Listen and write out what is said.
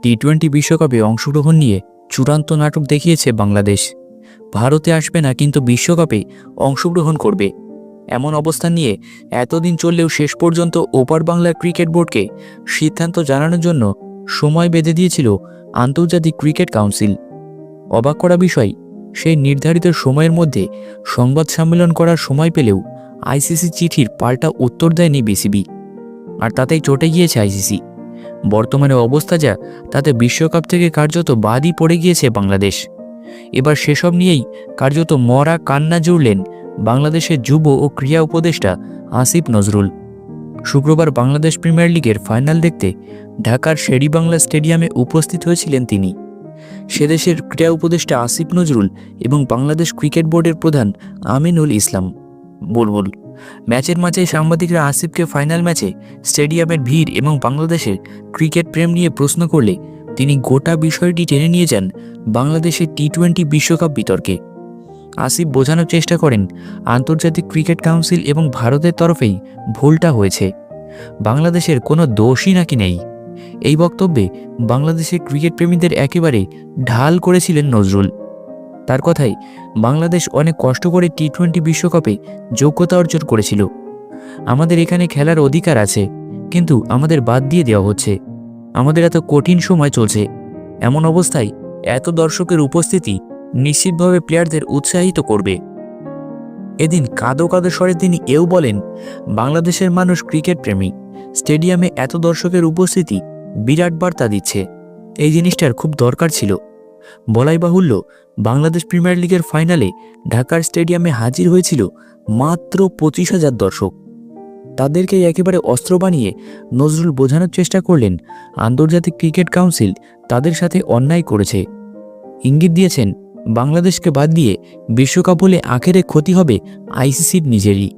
টি-20 বিশ্বকাপে অংশগ্রহণ নিয়ে চূড়ান্ত নাটক দেখিয়েছে বাংলাদেশ। ভারতে আসবে না, কিন্তু বিশ্বকাপে অংশগ্রহণ করবে, এমন অবস্থান নিয়ে এতদিন চললেও শেষ পর্যন্ত ওপার বাংলার ক্রিকেট বোর্ডকে সিদ্ধান্ত জানানোর জন্য সময় বেঁধে দিয়েছিল আন্তর্জাতিক ক্রিকেট কাউন্সিল। অবাক করা বিষয়, সেই নির্ধারিত সময়ের মধ্যে সংবাদ সম্মেলন করার সময় পেলেও আইসিসি চিঠির পাল্টা উত্তর দেয়নি বিসিবি। আর তাতেই চটে গিয়েছে আইসিসি। বর্তমানে অবস্থা যা, তাতে বিশ্বকাপ থেকে কার্যত বাদই পড়ে গিয়েছে বাংলাদেশ। এবার সেসব নিয়েই কার্যত মরা কান্না জুড়লেন বাংলাদেশের যুব ও ক্রীড়া উপদেষ্টা আসিফ নজরুল। শুক্রবার বাংলাদেশ প্রিমিয়ার লিগের ফাইনাল দেখতে ঢাকার শেরেবাংলা স্টেডিয়ামে উপস্থিত হয়েছিলেন তিনি। সেদেশের ক্রীড়া উপদেষ্টা আসিফ নজরুল এবং বাংলাদেশ ক্রিকেট বোর্ডের প্রধান আমিনুল ইসলাম বুলবুল। ম্যাচের মাঝে সাংবাদিকরা আসিফকে ফাইনাল ম্যাচে স্টেডিয়ামের ভিড় এবং বাংলাদেশের ক্রিকেট প্রেম নিয়ে প্রশ্ন করলে তিনি গোটা বিষয়টি টেনে নিয়ে যান বাংলাদেশের টি-20 বিশ্বকাপ বিতর্কে। আসিফ বোঝানোর চেষ্টা করেন, আন্তর্জাতিক ক্রিকেট কাউন্সিল এবং ভারতের তরফেই ভুলটা হয়েছে, বাংলাদেশের কোনো দোষই নাকি নেই। এই বক্তব্যে বাংলাদেশের ক্রিকেট প্রেমীদের একেবারে ঢাল করেছিলেন নজরুল। তার কথায়, বাংলাদেশ অনেক কষ্ট করে টি-20 বিশ্বকাপে যোগ্যতা অর্জন করেছিল। আমাদের এখানে খেলার অধিকার আছে, কিন্তু আমাদের বাদ দিয়ে দেওয়া হচ্ছে। আমাদের এত কঠিন সময় চলছে, এমন অবস্থায় এত দর্শকের উপস্থিতি নিশ্চিতভাবে প্লেয়ারদের উৎসাহিত করবে। এদিন কাঁদো কাঁদো স্বরে তিনি এও বলেন, বাংলাদেশের মানুষ ক্রিকেট প্রেমী, স্টেডিয়ামে এত দর্শকের উপস্থিতি বিরাট বার্তা দিচ্ছে। এই জিনিসটার খুব দরকার ছিল। বলাই বাহুল্য, বাংলাদেশ প্রিমিয়ার লিগের ফাইনালে ঢাকার স্টেডিয়ামে হাজির হয়েছিল মাত্র 25,000 দর্শক। তাদেরকে একেবারে অস্ত্র বানিয়ে নজরুল বোঝানোর চেষ্টা করলেন আন্তর্জাতিক ক্রিকেট কাউন্সিল তাদের সাথে অন্যায় করেছে। ইঙ্গিত দিয়েছেন, বাংলাদেশকে বাদ দিয়ে বিশ্বকাপ হলে আখেরে ক্ষতি হবে আইসিসির নিজেরই।